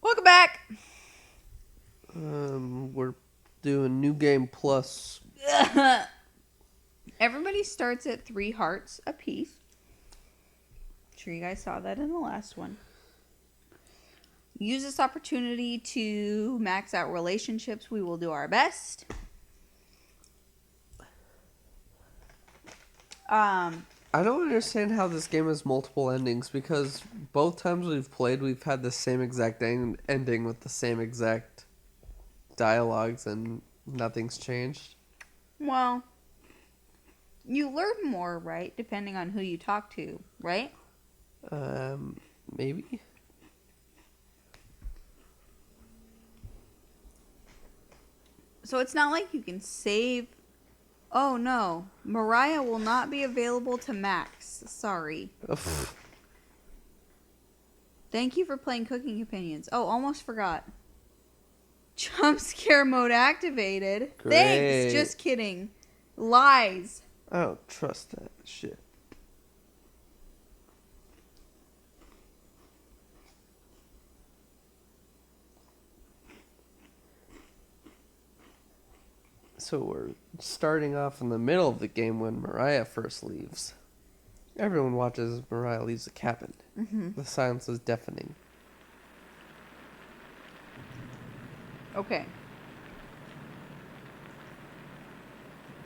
Welcome back. We're doing New Game Plus. Everybody starts at 3 hearts apiece. Sure you guys saw that in the last one. Use this opportunity to max out relationships. We will do our best. I don't understand how this game has multiple endings because both times we've played, we've had the same exact ending with the same exact dialogues and nothing's changed. Well, you learn more, right? Depending on who you talk to, right? Maybe? So it's not like you can save. Oh no, Mariah will not be available to Max. Sorry. Thank you for playing Cooking Companions. Oh, almost forgot. Jump scare mode activated. Great. Thanks. Just kidding. Lies. I don't trust that shit. So we're starting off in the middle of the game when Mariah first leaves. Everyone watches as Mariah leaves the cabin. Mm-hmm. The silence is deafening. Okay.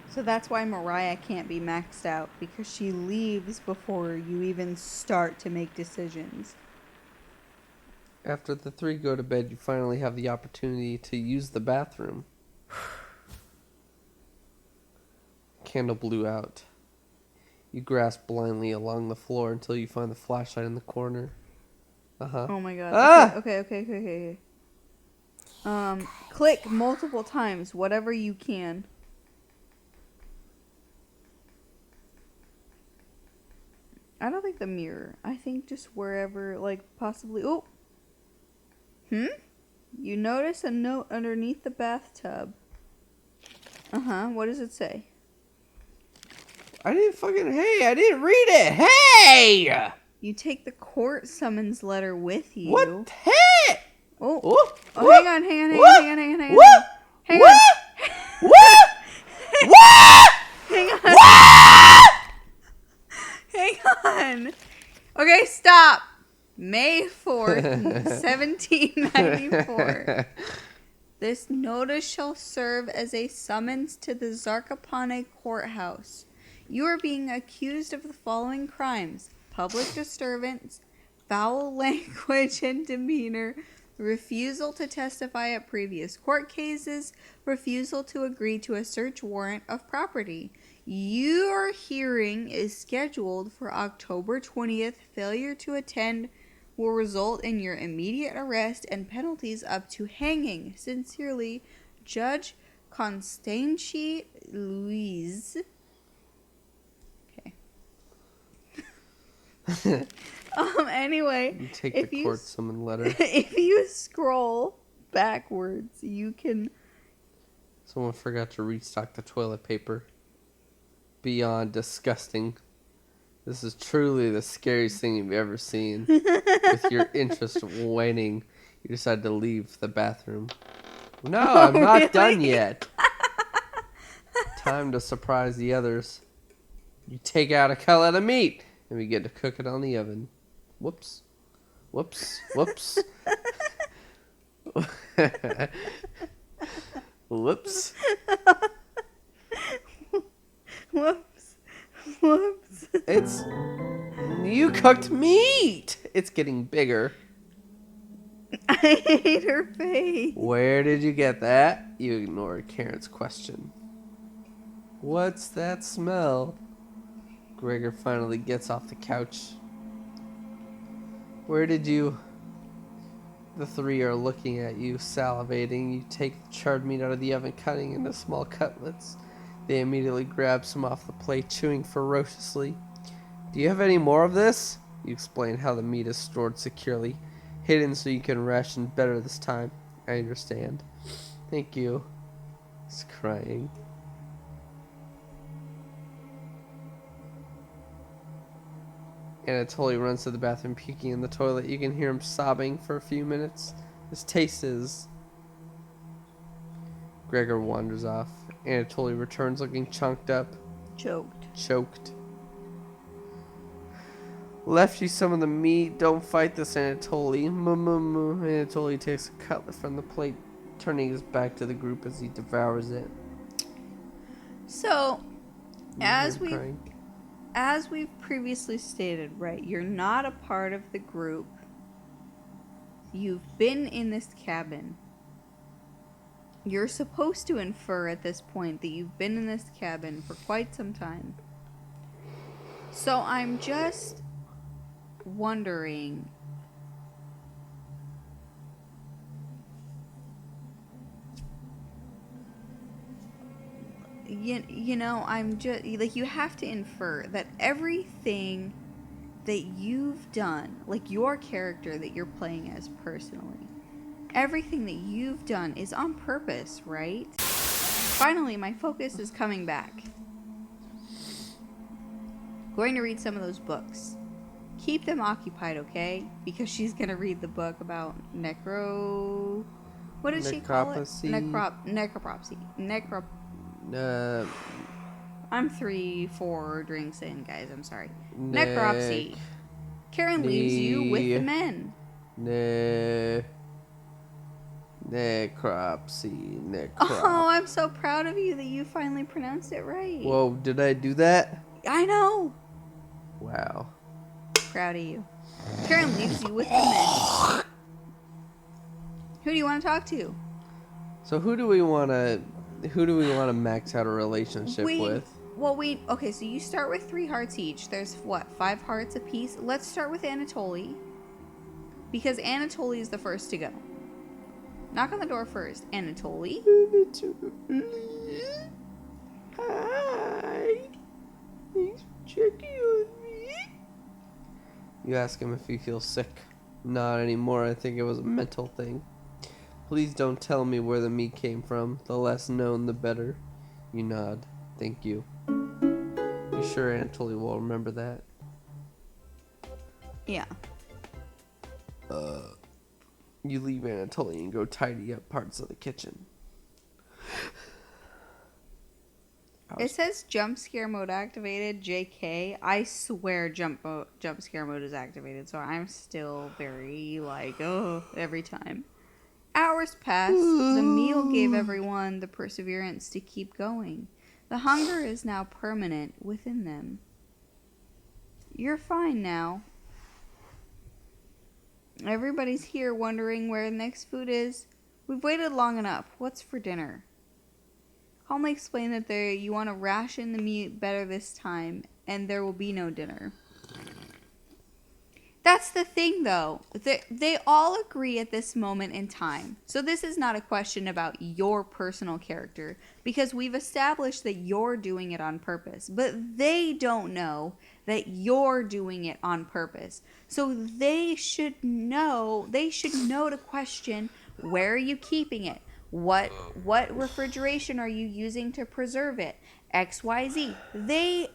So that's why Mariah can't be maxed out, because she leaves before you even start to make decisions. After the three go to bed, you finally have the opportunity to use the bathroom. Candle blew out. You grasp blindly along the floor until you find the flashlight in the corner. Oh my god. Ah! Okay. Click multiple times, whatever you can. I don't think the mirror. I think just wherever, like, possibly. Oh! You notice a note underneath the bathtub. What does it say? I didn't read it. Hey! You take the court summons letter with you. What? Hey! Oh, What? hang on. What? What? Hang What? on. What? What? Hang on. What? Hang on. Okay, stop. May 4th, 1794. This notice shall serve as a summons to the Zarkapane courthouse. You are being accused of the following crimes: public disturbance, foul language and demeanor, refusal to testify at previous court cases, refusal to agree to a search warrant of property. Your hearing is scheduled for October 20th. Failure to attend will result in your immediate arrest and penalties up to hanging. Sincerely, Judge Constanci Louise. Okay. Anyway, You take the court summon letter. if you scroll backwards, you can. Someone forgot to restock the toilet paper. Beyond disgusting. This is truly the scariest thing you've ever seen. With your interest waning, you decide to leave the bathroom. No, I'm not really? done yet. Time to surprise the others. You take out a cutlet of meat, and we get to cook it on the oven. Whoops. Whoops. Whoops. Whoops. Whoops. It's... You cooked meat! It's getting bigger. I hate her face. Where did you get that? You ignored Karen's question. What's that smell? Gregor finally gets off the couch. Where did you... The three are looking at you, salivating. You take the charred meat out of the oven, cutting into small cutlets. They immediately grab some off the plate, chewing ferociously. Do you have any more of this? You explain how the meat is stored securely, hidden so you can ration better this time. I understand. Thank you. He's crying. Anatoly runs to the bathroom, peeking in the toilet. You can hear him sobbing for a few minutes. This taste is... Gregor wanders off. Anatoly returns looking chunked up. Choked. Left you some of the meat. Don't fight this, Anatoly. Anatoly takes a cutlet from the plate, turning his back to the group as he devours it. So, as Crying. we've previously stated, right, you're not a part of the group. You've been in this cabin. You're supposed to infer at this point that you've been in this cabin for quite some time. So I'm just wondering, you know, I'm just like, you have to infer that everything that you've done, like your character that you're playing as personally, everything that you've done is on purpose, right? Finally, my focus is coming back. Going to read some of those books. Keep them occupied, okay? Because she's going to read the book about what did she call it? Necropsy. I'm 3-4 drinks in, guys. I'm sorry. Necropsy. Karen leaves you with the men. Necropsy. Oh, I'm so proud of you that you finally pronounced it right. Whoa, did I do that? I know. Wow. Proud of you. Karen leaves you with the men. Who do you want to talk to? So who do we want to max out a relationship with? Okay, so you start with 3 hearts each. There's what, 5 hearts apiece? Let's start with Anatoly. Because Anatoly is the first to go. Knock on the door first. Anatoly. Hi. He's checking on me. You ask him if he feels sick. Not anymore. I think it was a mental thing. Please don't tell me where the meat came from. The less known, the better. You nod. Thank you. You sure Anatoly will remember that? Yeah. You leave Anatoly and go tidy up parts of the kitchen. It says jump scare mode activated, JK. I swear jump scare mode is activated, so I'm still very like, oh, every time. Hours passed. The meal gave everyone the perseverance to keep going. The hunger is now permanent within them. You're fine now. Everybody's here wondering where the next food is. We've waited long enough. What's for dinner? Calmly explain that you want to ration the meat better this time, and there will be no dinner. That's the thing, though. They all agree at this moment in time. So this is not a question about your personal character, because we've established that you're doing it on purpose. But they don't know that you're doing it on purpose. So they should know to question, where are you keeping it? What refrigeration are you using to preserve it? XYZ.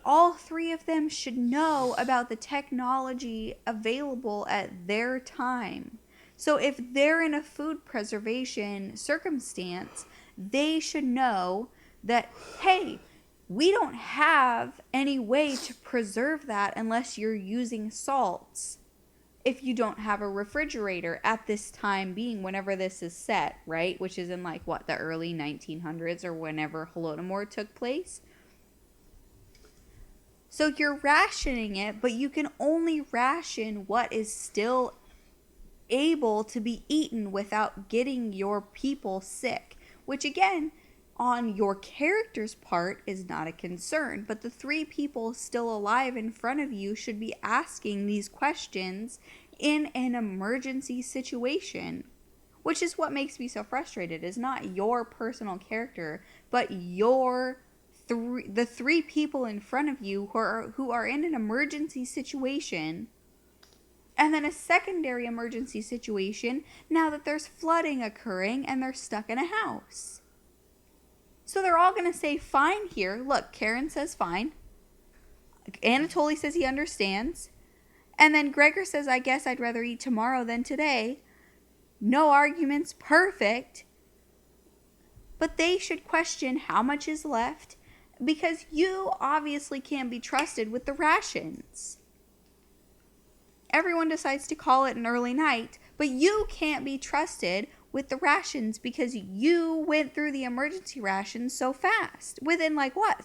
All 3 of them should know about the technology available at their time. So if they're in a food preservation circumstance, they should know that, hey, we don't have any way to preserve that unless you're using salts. If you don't have a refrigerator at this time being, whenever this is set, right? Which is in like, what, the early 1900s or whenever Holodomor took place. So you're rationing it, but you can only ration what is still able to be eaten without getting your people sick. Which again, on your character's part is not a concern. But the 3 people still alive in front of you should be asking these questions in an emergency situation. Which is what makes me so frustrated, is not your personal character, but the 3 people in front of you who are in an emergency situation, and then a secondary emergency situation now that there's flooding occurring and they're stuck in a house. So they're all going to say fine here. Look, Karen says fine. Anatoly says he understands. And then Gregor says, I guess I'd rather eat tomorrow than today. no arguments, perfect. But they should question how much is left because you obviously can't be trusted with the rations. Everyone decides to call it an early night, but you can't be trusted with the rations because you went through the emergency rations so fast. Within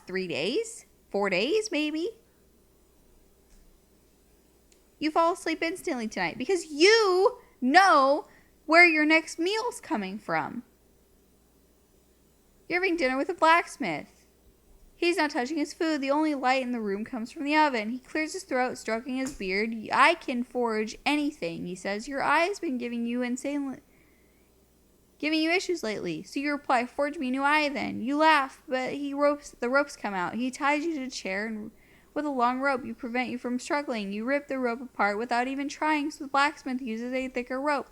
3 days? 4 days, maybe? You fall asleep instantly tonight because you know where your next meal's coming from. You're having dinner with a blacksmith. He's not touching his food. The only light in the room comes from the oven. He clears his throat, stroking his beard. I can forge anything, he says. Your eye has been giving you issues lately. So you reply, forge me a new eye then. You laugh, but the ropes come out. He ties you to a chair and with a long rope you prevent you from struggling. You rip the rope apart without even trying, so the blacksmith uses a thicker rope.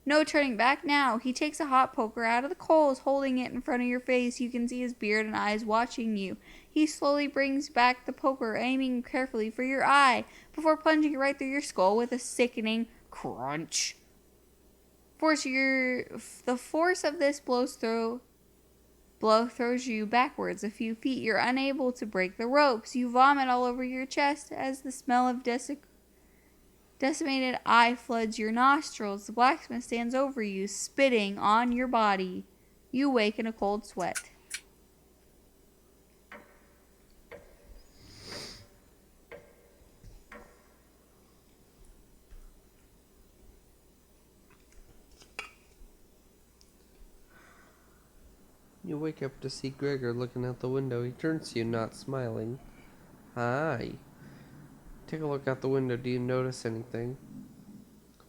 No turning back now. He takes a hot poker out of the coals, holding it in front of your face. You can see his beard and eyes watching you. He slowly brings back the poker, aiming carefully for your eye, before plunging it right through your skull with a sickening crunch. The force of this blow throws you backwards a few feet. You're unable to break the ropes. You vomit all over your chest as the smell of decimated eye floods your nostrils. The blacksmith stands over you, spitting on your body. You wake in a cold sweat. You wake up to see Gregor looking out the window. He turns to you, not smiling. Hi. Take a look out the window. Do you notice anything?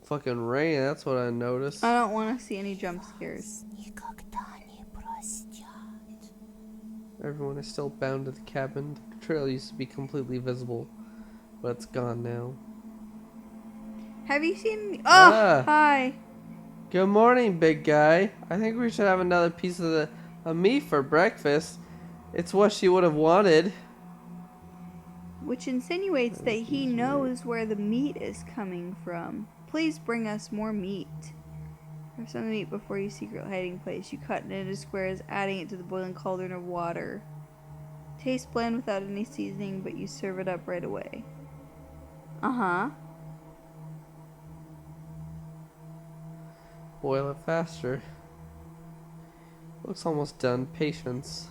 Fucking rain, that's what I noticed. I don't want to see any jump scares. Everyone is still bound to the cabin. The trail used to be completely visible, but it's gone now. Have you seen... Ah. Hi. Good morning, big guy. I think we should have another piece of meat for breakfast. It's what she would have wanted. Which insinuates that he knows where the meat is coming from. Please bring us more meat. Have some of the meat before your secret hiding place. You cut it into squares, adding it to the boiling cauldron of water. Tastes bland without any seasoning, but you serve it up right away. Uh-huh. Boil it faster. Looks almost done. Patience.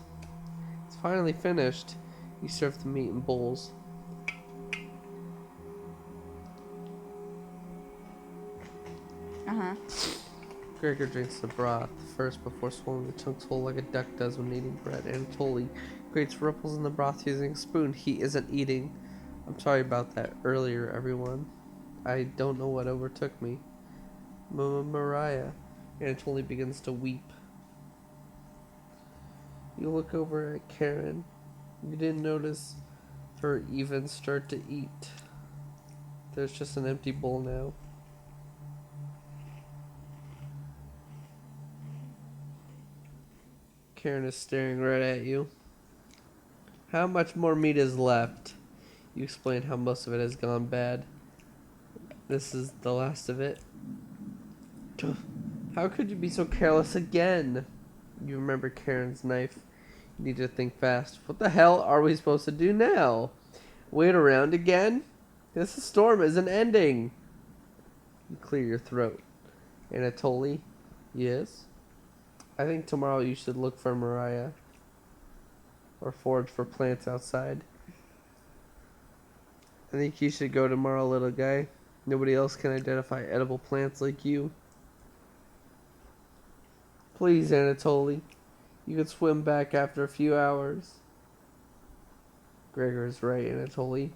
It's finally finished. You serve the meat in bowls. Uh-huh. Gregor drinks the broth first before swallowing the chunks whole like a duck does when eating bread. Anatoly creates ripples in the broth using a spoon. He isn't eating. I'm sorry about that earlier, everyone. I don't know what overtook me. Mariah. Anatoly begins to weep. You look over at Karen. You didn't notice her even start to eat. There's just an empty bowl now. Karen is staring right at you. How much more meat is left? You explain how most of it has gone bad. This is the last of it. How could you be so careless again? You remember Karen's knife. You need to think fast. What the hell are we supposed to do now? Wait around again? This storm isn't ending. You clear your throat. Anatoly? Yes? I think tomorrow you should look for Mariah. Or forage for plants outside. I think you should go tomorrow, little guy. Nobody else can identify edible plants like you. Please, Anatoly. You can swim back after a few hours. Gregor is right, Anatoly.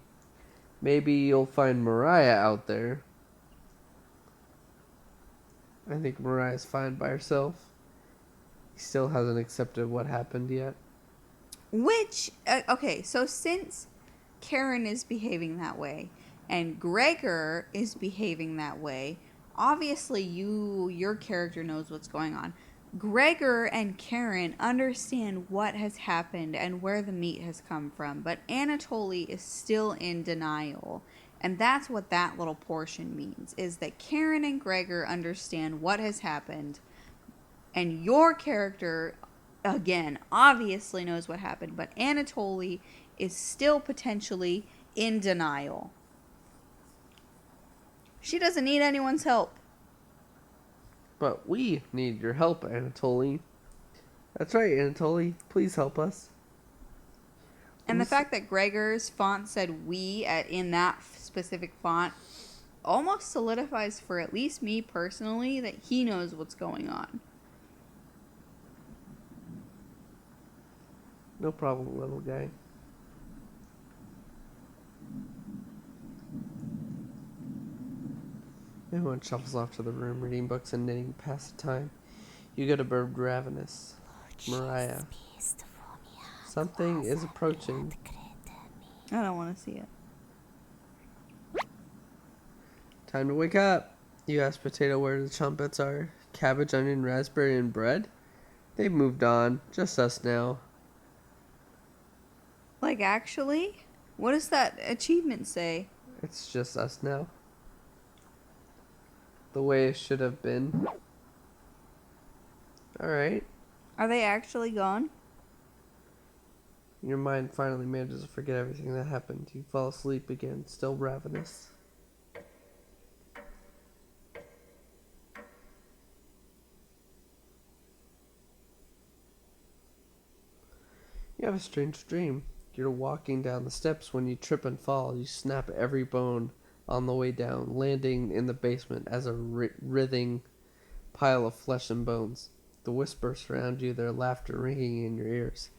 Maybe you'll find Mariah out there. I think Mariah's fine by herself. He still hasn't accepted what happened yet. Okay, so since Karen is behaving that way and Gregor is behaving that way, obviously your character knows what's going on. Gregor and Karen understand what has happened and where the meat has come from, but Anatoly is still in denial. And that's what that little portion means, is that Karen and Gregor understand what has happened. And your character, again, obviously knows what happened. But Anatoly is still potentially in denial. She doesn't need anyone's help. But we need your help, Anatoly. That's right, Anatoly. Please help us. And the fact that Gregor's font said "we" in that specific font almost solidifies for at least me personally that he knows what's going on. No problem, little guy. Everyone shuffles off to the room, reading books and knitting to pass the time. You go to Bird Ravenous. Mariah. Something is approaching. I don't want to see it. Time to wake up. You ask Potato where the trumpets are. Cabbage, onion, raspberry, and bread? They've moved on. Just us now. Like, actually? What does that achievement say? It's just us now. The way it should have been. Alright. Are they actually gone? Your mind finally manages to forget everything that happened. You fall asleep again, still ravenous. You have a strange dream. You're walking down the steps when you trip and fall. You snap every bone on the way down, landing in the basement as a writhing pile of flesh and bones. The whispers surround you, their laughter ringing in your ears.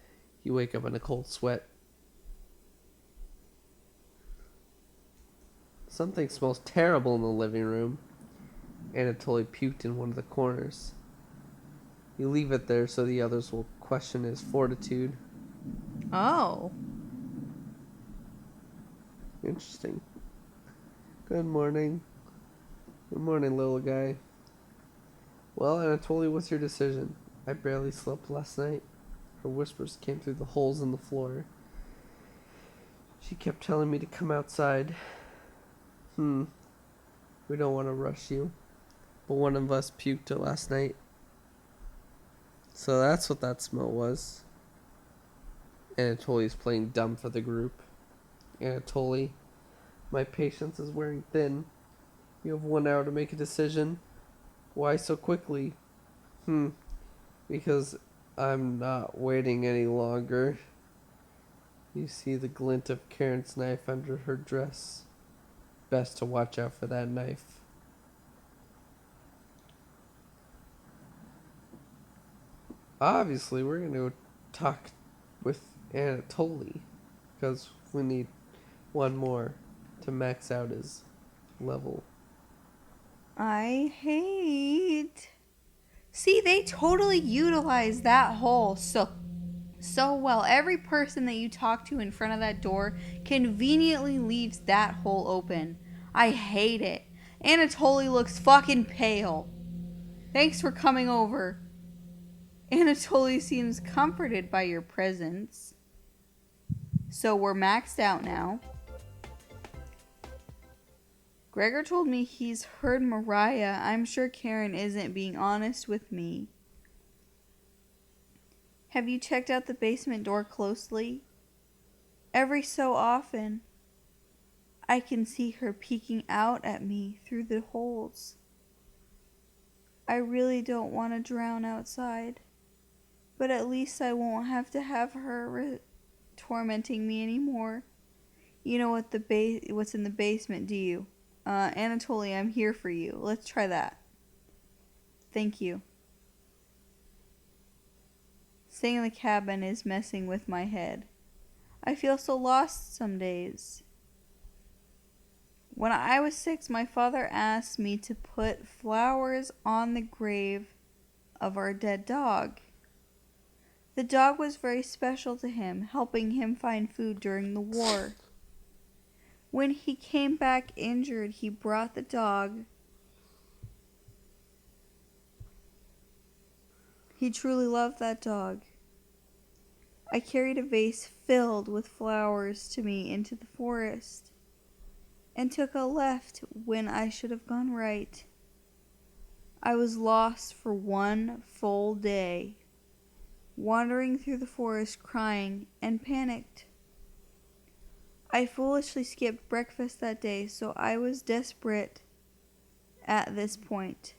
You wake up in a cold sweat. Something smells terrible in the living room. Anatoly puked in one of the corners. You leave it there so the others will question his fortitude. Oh. Interesting. Good morning. Good morning, little guy. Well, Anatoly, what's your decision? I barely slept last night. Her whispers came through the holes in the floor. She kept telling me to come outside. We don't want to rush you. But one of us puked it last night. So that's what that smell was. Anatoly's playing dumb for the group. Anatoly, my patience is wearing thin. You have 1 hour to make a decision. Why so quickly? Because I'm not waiting any longer. You see the glint of Karen's knife under her dress. Best to watch out for that knife. Obviously, we're going to talk with Anatoly, because we need one more to max out his level. I hate. See, they totally utilize that hole so well. Every person that you talk to in front of that door conveniently leaves that hole open. I hate it. Anatoly looks fucking pale. Thanks for coming over. Anatoly seems comforted by your presence. So we're maxed out now. Gregor told me he's heard Mariah. I'm sure Karen isn't being honest with me. Have you checked out the basement door closely? Every so often, I can see her peeking out at me through the holes. I really don't want to drown outside, but at least I won't have to have her tormenting me anymore. You know what's in the basement, do you? Anatoly, I'm here for you. Let's try that. Thank you. Staying in the cabin is messing with my head. I feel so lost some days. When I was 6, my father asked me to put flowers on the grave of our dead dog. The dog was very special to him, helping him find food during the war. When he came back injured, he brought the dog. He truly loved that dog. I carried a vase filled with flowers to me into the forest. and took a left when I should have gone right. I was lost for 1 full day, wandering through the forest crying and panicked. I foolishly skipped breakfast that day, so I was desperate at this point.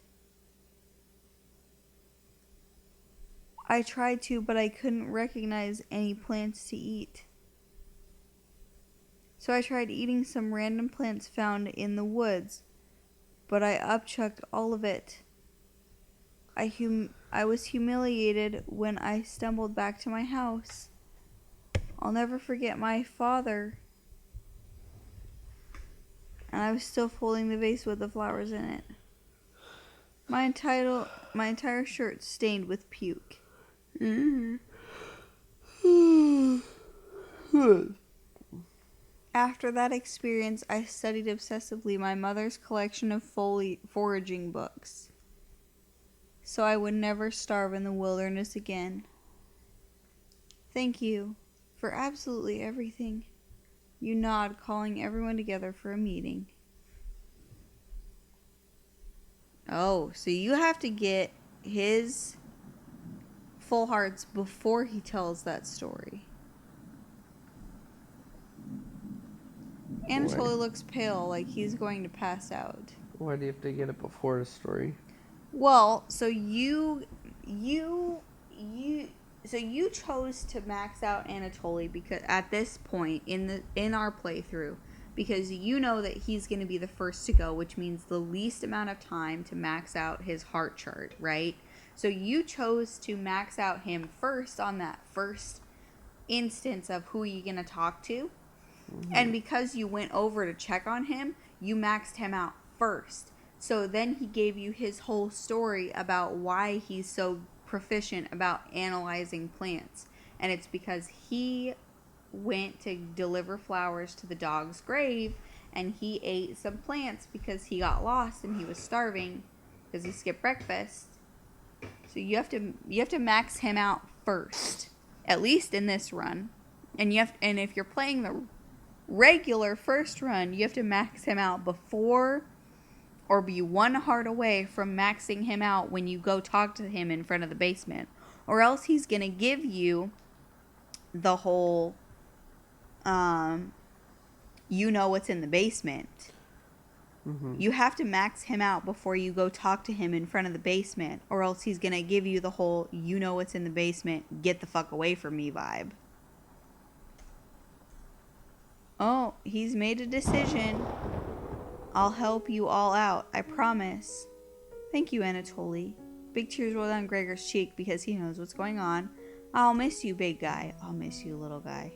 I tried to, but I couldn't recognize any plants to eat. So I tried eating some random plants found in the woods, but I upchucked all of it. I was humiliated when I stumbled back to my house. I'll never forget my father. And I was still holding the vase with the flowers in it. My entire shirt stained with puke. After that experience, I studied obsessively my mother's collection of foraging books, so I would never starve in the wilderness again. Thank you for absolutely everything. You nod, calling everyone together for a meeting. Oh, so you have to get his full hearts before he tells that story. Anatoly looks pale, like he's going to pass out. Why do you have to get it before the story? Well, so you chose to max out Anatoly because at this point in our playthrough, because you know that he's going to be the first to go, which means the least amount of time to max out his heart chart, right? So you chose to max out him first on that first instance of who you're going to talk to. Mm-hmm. And because you went over to check on him, you maxed him out first. So then he gave you his whole story about why he's so proficient about analyzing plants. And it's because he went to deliver flowers to the dog's grave and he ate some plants because he got lost and he was starving because he skipped breakfast. So you have to max him out first, at least in this run. And if you're playing the regular first run, you have to max him out before or be 1 heart away from maxing him out when you go talk to him in front of the basement. Or else he's going to give you the whole, you know what's in the basement. Mm-hmm. You have to max him out before you go talk to him in front of the basement. Or else he's going to give you the whole, you know what's in the basement, get the fuck away from me vibe. Oh, he's made a decision. I'll help you all out, I promise. Thank you, Anatoly. Big tears roll down Gregor's cheek because he knows what's going on. I'll miss you, big guy. I'll miss you, little guy.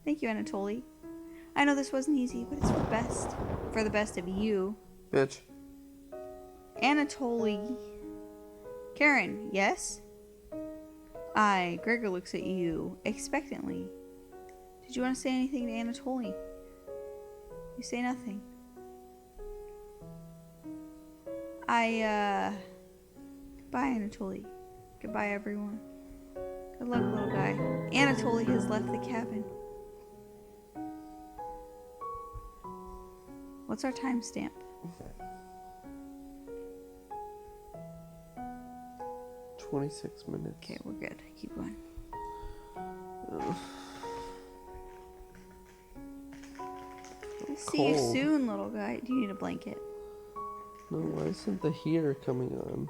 Thank you, Anatoly. I know this wasn't easy, but it's for the best. For the best of you. Bitch. Anatoly. Karen, yes? Gregor looks at you expectantly. Did you want to say anything to Anatoly? You say nothing. Goodbye, Anatoly. Goodbye, everyone. Good luck, little guy. Anatoly has left the cabin. What's our timestamp? 26 minutes. Okay, we're good. Keep going. See you soon, little guy. Do you need a blanket? No, why isn't the heater coming on?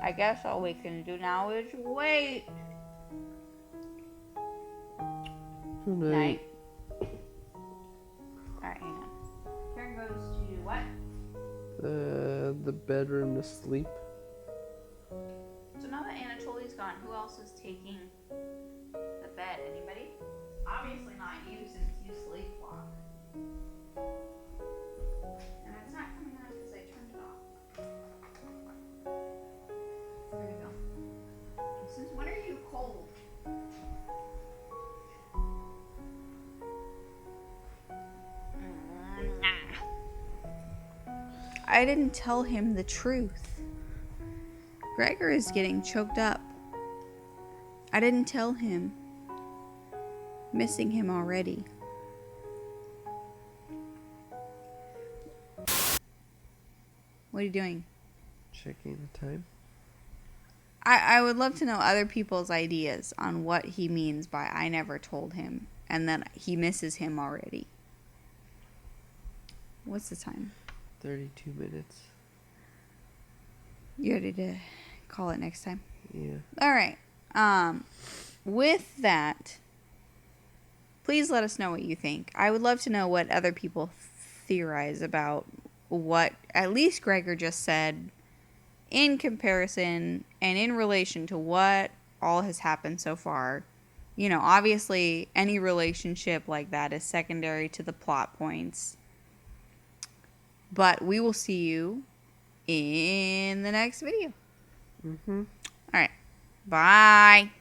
I guess all we can do now is wait. Good night. Alright, hang on. Karen goes to what? The bedroom to sleep. So now that Anatoly's gone, who else is taking the bed? Anybody? Obviously not you, since you sleepwalk. And it's not coming on because I turned it off. There we go. Since when are you cold? I didn't tell him the truth. Gregor is getting choked up. I didn't tell him. Missing him already. What are you doing? Checking the time. I would love to know other people's ideas on what he means by I never told him and that he misses him already. What's the time? 32 minutes. You ready to call it next time? Yeah. All right. With that, please let us know what you think. I would love to know what other people theorize about what at least Gregor just said in comparison and in relation to what all has happened so far. You know, obviously, any relationship like that is secondary to the plot points. But we will see you in the next video. Mm-hmm. All right. Bye.